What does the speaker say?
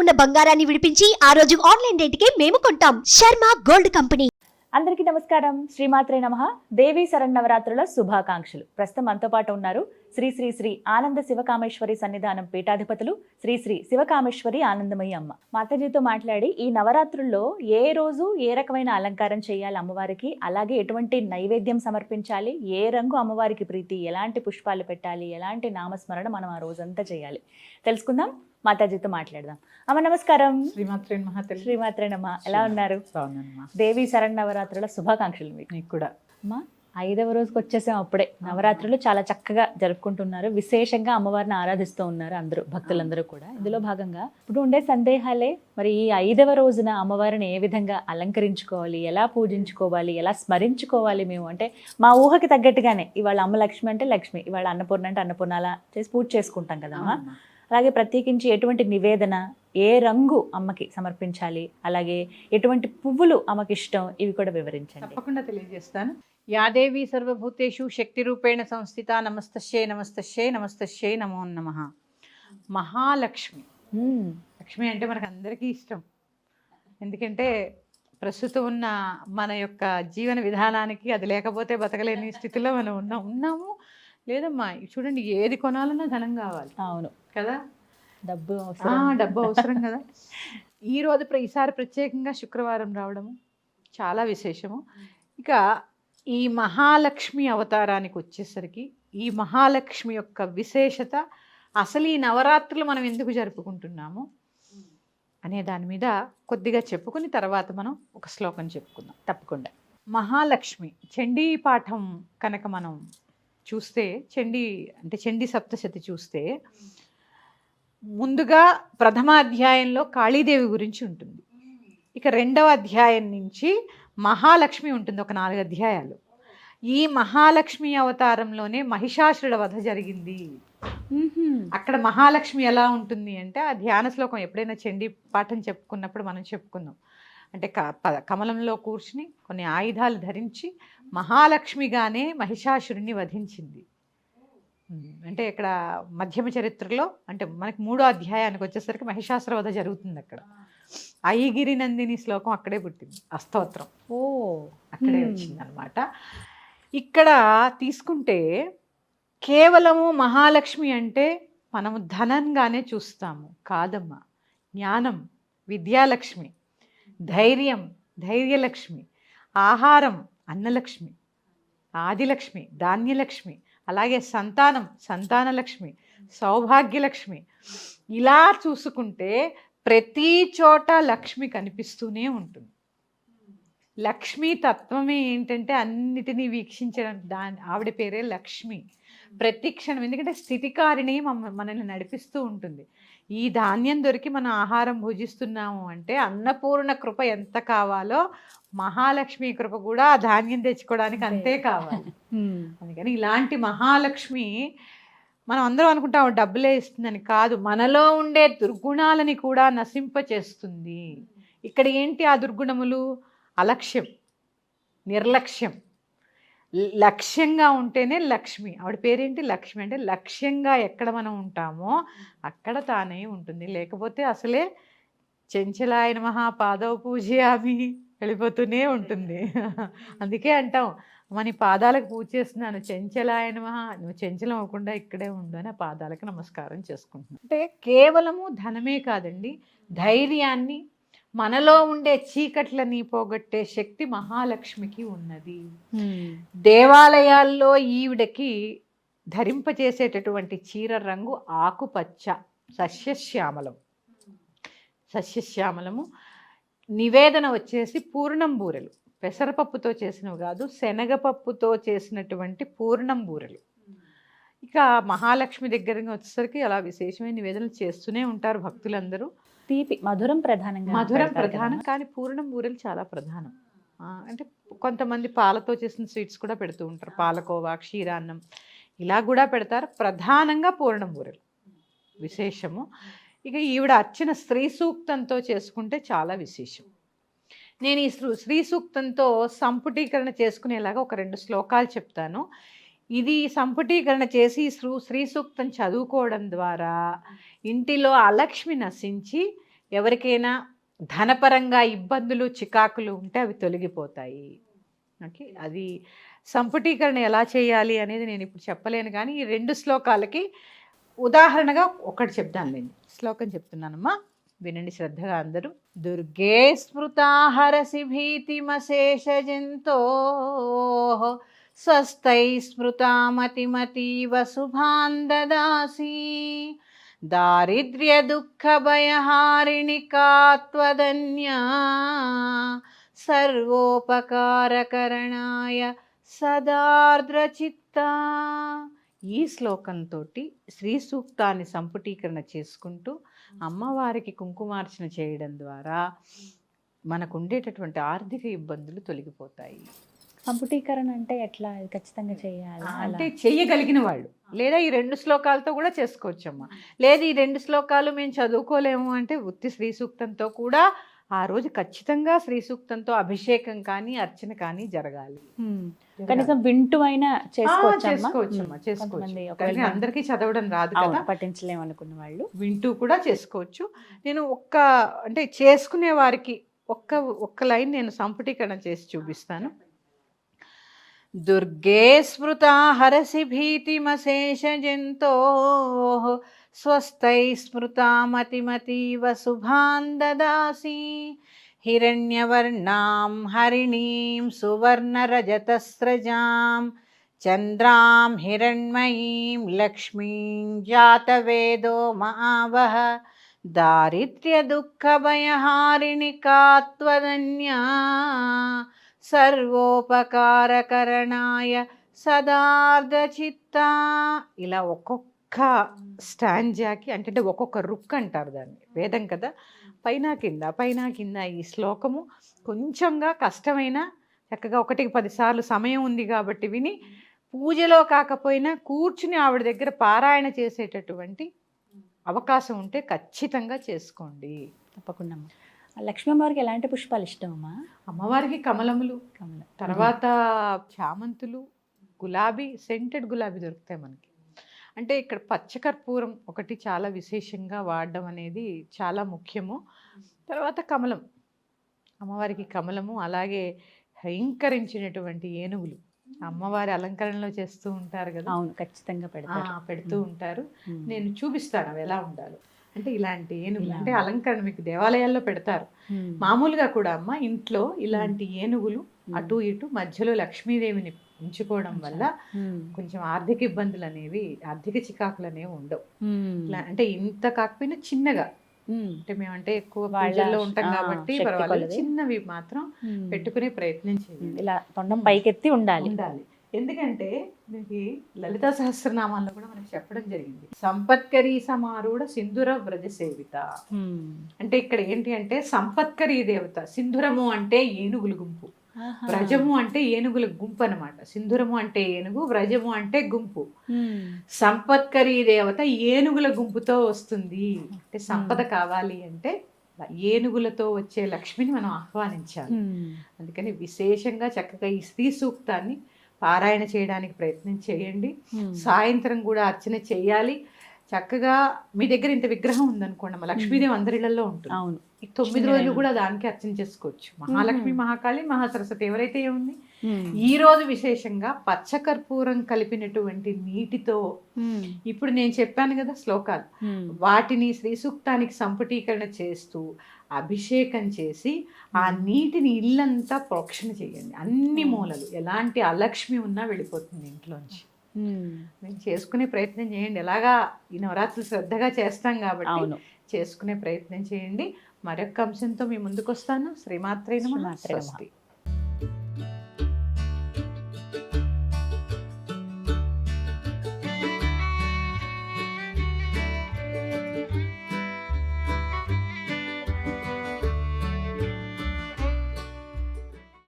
ఉన్న బంగారాన్ని విడిపించి ఆ రోజు ఆన్లైన్ రేటుకే మేము కొంటాం. Sharma gold company. అందరికీ నమస్కారం. శ్రీమాత్రే నమః. దేవీ శరన్నవరాత్రుల శుభాకాంక్షలు. ప్రస్తుతం మనతో పాటు ఉన్నారు శ్రీ శ్రీ శ్రీ ఆనంద శివకామేశ్వరి సన్నిధానం పీఠాధిపతులు శ్రీ శ్రీ శివకామేశ్వరి ఆనందమయ్య అమ్మ. మాతాజీతో మాట్లాడి ఈ నవరాత్రుల్లో ఏ రోజు ఏ రకమైన అలంకారం చేయాలి అమ్మవారికి, అలాగే ఎటువంటి నైవేద్యం సమర్పించాలి, ఏ రంగు అమ్మవారికి ప్రీతి, ఎలాంటి పుష్పాలు పెట్టాలి, ఎలాంటి నామస్మరణ మనం ఆ రోజంతా చేయాలి తెలుసుకుందాం. మాతాజీతో మాట్లాడదాం. అమ్మ నమస్కారం. శ్రీమాత్రే నమః. శ్రీమాత్రే నమః. ఎలా ఉన్నారు? బాగున్నానమ్మా. దేవీ శరన్నవరాత్రుల శుభాకాంక్షలు మీకు కూడా. అమ్మా 5వ రోజుకి వచ్చేసాం. అప్పుడే నవరాత్రులు చాలా చక్కగా జరుపుకుంటున్నారు. విశేషంగా అమ్మవారిని ఆరాధిస్తూ ఉన్నారు అందరూ, భక్తులందరూ కూడా. ఇందులో భాగంగా ఇప్పుడు ఉండే సందేహాలే, మరి ఈ 5వ రోజున అమ్మవారిని ఏ విధంగా అలంకరించుకోవాలి, ఎలా పూజించుకోవాలి, ఎలా స్మరించుకోవాలి మేము అంటే మా ఊహకి తగ్గట్టుగానే ఇవాళ అమ్మ లక్ష్మి అంటే లక్ష్మి, ఇవాళ అన్నపూర్ణ అంటే అన్నపూర్ణ, అలా చేసి పూజ చేసుకుంటాం కదమ్మా. అలాగే ప్రత్యేకించి ఎటువంటి నివేదన, ఏ రంగు అమ్మకి సమర్పించాలి, అలాగే ఎటువంటి పువ్వులు అమ్మకి ఇష్టం, ఇవి కూడా వివరించండి. తప్పకుండా తెలియజేస్తాను. యాదేవి సర్వభూతేషు శక్తి రూపేణ సంస్థిత. నమస్తస్యై నమస్తస్యై నమస్తస్యై నమో నమః. మహాలక్ష్మి. లక్ష్మి అంటే మనకు అందరికీ ఇష్టం. ఎందుకంటే ప్రస్తుతం ఉన్న మన యొక్క జీవన విధానానికి అది లేకపోతే బతకలేని స్థితిలో మనం ఉన్నాము. లేదమ్మా, చూడండి, ఏది కొనాలన్నా ధనం కావాలి. అవును కదా, డబ్బు అవసరం కదా. ఈసారి ప్రత్యేకంగా శుక్రవారం రావడము చాలా విశేషము. ఇక ఈ మహాలక్ష్మి అవతారానికి వచ్చేసరికి ఈ మహాలక్ష్మి యొక్క విశేషత, అసలు ఈ నవరాత్రులు మనం ఎందుకు జరుపుకుంటున్నాము అనే దాని మీద కొద్దిగా చెప్పుకుని తర్వాత మనం ఒక శ్లోకం చెప్పుకుందాం. తప్పకుండా. మహాలక్ష్మి చండీ పాఠం కనుక మనం చూస్తే, చండీ సప్తశతి చూస్తే, ముందుగా ప్రథమ అధ్యాయంలో కాళీదేవి గురించి ఉంటుంది. ఇక 2వ అధ్యాయం నుంచి మహాలక్ష్మి ఉంటుంది, ఒక 4 అధ్యాయాలు. ఈ మహాలక్ష్మి అవతారంలోనే మహిషాసురుడి వధ జరిగింది. అక్కడ మహాలక్ష్మి ఎలా ఉంటుంది అంటే, ఆ ధ్యాన శ్లోకం ఎప్పుడైనా చండీ పాఠం చెప్పుకున్నప్పుడు మనం చెప్పుకుందాం. అంటే కమలంలో కూర్చుని కొన్ని ఆయుధాలు ధరించి మహాలక్ష్మిగానే మహిషాసురుణ్ణి వధించింది. అంటే ఇక్కడ మధ్యమ చరిత్రలో, అంటే మనకి 3వ అధ్యాయానికి వచ్చేసరికి మహిషాసుర వధ జరుగుతుంది. అక్కడ ఐగిరి నందిని శ్లోకం అక్కడే పుట్టింది, అస్తోత్రం అక్కడే వచ్చింది అనమాట. ఇక్కడ తీసుకుంటే కేవలము మహాలక్ష్మి అంటే మనము ధనంగానే చూస్తాము. కాదమ్మా, జ్ఞానం విద్యాలక్ష్మి, ధైర్యం ధైర్యలక్ష్మి, ఆహారం అన్నలక్ష్మి, ఆదిలక్ష్మి ధాన్యలక్ష్మి, అలాగే సంతానం సంతానలక్ష్మి, సౌభాగ్యలక్ష్మి. ఇలా చూసుకుంటే ప్రతి చోట లక్ష్మి కనిపిస్తూనే ఉంటుంది. లక్ష్మీ తత్వమే ఏంటంటే అన్నిటినీ వీక్షించడం, ఆవిడ పేరే లక్ష్మి. ప్రతి క్షణం, ఎందుకంటే స్థితికారిణి మనల్ని నడిపిస్తూ ఉంటుంది. ఈ ధాన్యం దొరికి మనం ఆహారం భుజిస్తున్నాము అంటే అన్నపూర్ణ కృప ఎంత కావాలో మహాలక్ష్మి కృప కూడా ఆ ధాన్యం తెచ్చుకోవడానికి అంతే కావాలి. అందుకని ఇలాంటి మహాలక్ష్మి, మనం అందరం అనుకుంటాం డబ్బులే ఇస్తుందని. కాదు, మనలో ఉండే దుర్గుణాలని కూడా నశింపచేస్తుంది. ఇక్కడ ఏంటి ఆ దుర్గుణములు? అలక్ష్యం, నిర్లక్ష్యం. లక్ష్యంగా ఉంటేనే లక్ష్మి. ఆవిడ పేరేంటి? లక్ష్మి. అంటే లక్ష్యంగా ఎక్కడ మనం ఉంటామో అక్కడ తానే ఉంటుంది. లేకపోతే అసలే చెంచలాయ నమః పాదవ పూజయామి వెళ్ళిపోతూనే ఉంటుంది. అందుకే అంటాం, మన పాదాలకు పూజ చేస్తున్నాను, చెంచలాయ నమః, నువ్వు చెంచలం అవ్వకుండా ఇక్కడే ఉండు అని ఆ పాదాలకు నమస్కారం చేసుకుంటున్నాను. అంటే కేవలము ధనమే కాదండి, ధైర్యాన్ని, మనలో ఉండే చీకట్లని పోగొట్టే శక్తి మహాలక్ష్మికి ఉన్నది. దేవాలయాల్లో ఈవిడకి ధరింపచేసేటటువంటి చీర రంగు ఆకుపచ్చ, సస్యశ్యామలము. నివేదన వచ్చేసి పూర్ణం బూరెలు, పెసరపప్పుతో చేసినవి కాదు, శనగపప్పుతో చేసినటువంటి పూర్ణం బూరెలు. ఇక మహాలక్ష్మి దగ్గరగా వచ్చేసరికి అలా విశేషమైన నివేదనలు చేస్తూనే ఉంటారు భక్తులందరూ. తీపి, మధురం ప్రధానం, కానీ పూర్ణం బూరెలు చాలా ప్రధానం. అంటే కొంతమంది పాలతో చేసిన స్వీట్స్ కూడా పెడుతూ ఉంటారు, పాలకోవా, క్షీరాన్నం ఇలా కూడా పెడతారు. ప్రధానంగా పూర్ణం బూరెలు విశేషము. ఇక ఈవిడ అర్చన స్త్రీ సూక్తంతో చేసుకుంటే చాలా విశేషం. నేను ఈ శ్రీ సూక్తంతో సంపుటీకరణ చేసుకునేలాగా ఒక 2 శ్లోకాలు చెప్తాను. ఇది సంపుటీకరణ చేసి శ్రీ సూక్తం చదువుకోవడం ద్వారా ఇంటిలో అలక్ష్మి నశించి ఎవరికైనా ధనపరంగా ఇబ్బందులు చికాకులు ఉంటే అవి తొలగిపోతాయి. ఓకే, అది సంపుటీకరణ ఎలా చేయాలి అనేది నేను ఇప్పుడు చెప్పలేను, కానీ ఈ 2 శ్లోకాలకి ఉదాహరణగా ఒకటి చెప్తానులేండి. శ్లోకం చెప్తున్నానమ్మా, వినండి శ్రద్ధగా అందరూ. దుర్గే స్మృతా హరసి భీతిమశేష జంతో స్వస్థై స్మృతా మతిమతీవ శుభాన్ దదాసి దారిద్ర్య దుఃఖ భయహారిణి కాత్వదన్యా సర్వోపకారకరణాయ సదార్ద్రచిత్త. ఈ శ్లోకంతో శ్రీ సూక్తాన్ని సంపుటీకరణ చేసుకుంటూ అమ్మవారికి కుంకుమార్చన చేయడం ద్వారా మనకు ఉండేటటువంటి ఆర్థిక ఇబ్బందులు తొలగిపోతాయి. సంపుటీకరణ అంటే ఎట్లా? ఇది ఖచ్చితంగా చేయాలి అంటే చెయ్యగలిగిన వాళ్ళు, లేదా ఈ 2 శ్లోకాలతో కూడా చేసుకోవచ్చమ్మా. లేదు ఈ 2 శ్లోకాలు మేము చదువుకోలేము అంటే ఉత్తి శ్రీ సూక్తంతో కూడా ఆ రోజు ఖచ్చితంగా శ్రీ సూక్తంతో అభిషేకం కానీ అర్చన కానీ జరగాలి. కనీసం వింటూ అయినా చేసుకోవచ్చమ్మా, అందరికీ చదవడం రాదు కదా, పఠించలేము అనుకున్న వాళ్ళు వింటూ కూడా చేసుకోవచ్చు. నేను అంటే చేసుకునే వారికి ఒక్క లైన్ నేను సంపుటీకరణ చేసి చూపిస్తాను. దుర్గే స్మృతా హరసి భీతిమశేష జంతో స్వస్థై స్మృతా మతిమతీవ శుభాన్ దదాసి హిరణ్యవర్ణాం హరిణీం సువర్ణరజతస్రజాం చంద్రాం హిరణ్మయీం లక్ష్మీం జాతవేదో మహావహ దారిద్ర్య దుఃఖ భయహారిణి కాత్వదన్యా సర్వోపకారకరణాయ సదార్ధచిత్త. ఇలా ఒక్కొక్క స్టాంజాకి అంటే ఒక్కొక్క రుక్ అంటారు దాన్ని, వేదం కదా, పైన కింద ఈ శ్లోకము కొంచెంగా కష్టమైన చక్కగా 1కి 10 సార్లు సమయం ఉంది కాబట్టి విని పూజలో కాకపోయినా కూర్చుని ఆవిడ దగ్గర పారాయణ చేసేటటువంటి అవకాశం ఉంటే ఖచ్చితంగా చేసుకోండి. తప్పకుండా. లక్ష్మీ అమ్మవారికి ఎలాంటి పుష్పాలు ఇష్టమమ్మా? అమ్మవారికి కమలములు, తర్వాత చామంతులు, గులాబీ, సెంటెడ్ గులాబీ దొరుకుతాయి మనకి. అంటే ఇక్కడ పచ్చకర్పూరం ఒకటి చాలా విశేషంగా వాడడం అనేది చాలా ముఖ్యము. తర్వాత కమలం, అమ్మవారికి కమలము, అలాగే అలంకరించినటువంటి ఏనుగులు అమ్మవారి అలంకరణలో చేస్తూ ఉంటారు కదా. అవును, ఖచ్చితంగా పెడుతూ ఉంటారు. నేను చూపిస్తాను అవి ఎలా ఉండాలో. అంటే ఇలాంటి ఏనుగులు అంటే అలంకరణ మీకు దేవాలయాల్లో పెడతారు. మామూలుగా కూడా అమ్మ ఇంట్లో ఇలాంటి ఏనుగులు అటు ఇటు మధ్యలో లక్ష్మీదేవిని ఉంచుకోవడం వల్ల కొంచెం ఆర్థిక ఇబ్బందులు అనేవి, ఆర్థిక చికాకులు అనేవి ఉండవు. అంటే ఇంత కాకపోయినా చిన్నగా, అంటే మేమంటే ఎక్కువ పూజల్లో ఉంటాం కాబట్టి పర్వాలేదు, చిన్నవి మాత్రం పెట్టుకునే ప్రయత్నం చేయాలి. ఇలా తొండం పైకెత్తి ఉండాలి. ఎందుకంటే మనకి లలితా సహస్రనామాల్లో కూడా మనకి చెప్పడం జరిగింది, సంపత్కరీ సమారూఢ సింధుర వ్రజ సేవిత. అంటే ఇక్కడ ఏంటి అంటే సంపత్కరీ దేవత, సింధురము అంటే ఏనుగుల గుంపు, వ్రజము అంటే ఏనుగుల గుంపు అనమాట. సింధురము అంటే ఏనుగు, వ్రజము అంటే గుంపు. సంపత్కరీ దేవత ఏనుగుల గుంపుతో వస్తుంది. అంటే సంపద కావాలి అంటే ఏనుగులతో వచ్చే లక్ష్మిని మనం ఆహ్వానించాలి. అందుకని విశేషంగా చక్కగా ఈ శ్రీ సూక్తాన్ని పారాయణ చేయడానికి ప్రయత్నం చేయండి. సాయంత్రం కూడా అర్చన చేయాలి. చక్కగా మీ దగ్గర ఇంత విగ్రహం ఉందనుకోండి, మా లక్ష్మీదేవి అందరిళ్లలో ఉంటుంది. అవును, 9 రోజులు కూడా దానికి అర్చన చేసుకోవచ్చు. మహాలక్ష్మి, మహాకాళి, మహాసరస్వతి ఎవరైతే ఉంది. ఈ రోజు విశేషంగా పచ్చకర్పూరం కలిపినటువంటి నీటితో, ఇప్పుడు నేను చెప్పాను కదా శ్లోకాలు, వాటిని శ్రీ సూక్తానికి సంపుటీకరణ చేస్తూ అభిషేకం చేసి ఆ నీటిని ఇల్లంతా ప్రోక్షణ చేయండి. అన్ని మూలలు, ఎలాంటి అలక్ష్మి ఉన్నా వెళ్ళిపోతుంది ఇంట్లోంచి. మేము చేసుకునే ప్రయత్నం చేయండి. ఎలాగా ఈ నవరాత్రులు శ్రద్ధగా చేస్తాం కాబట్టి చేసుకునే ప్రయత్నం చేయండి. మరొక అంశంతో మీ ముందుకు వస్తాను. శ్రీమాత్రే నమః. స్వస్తి.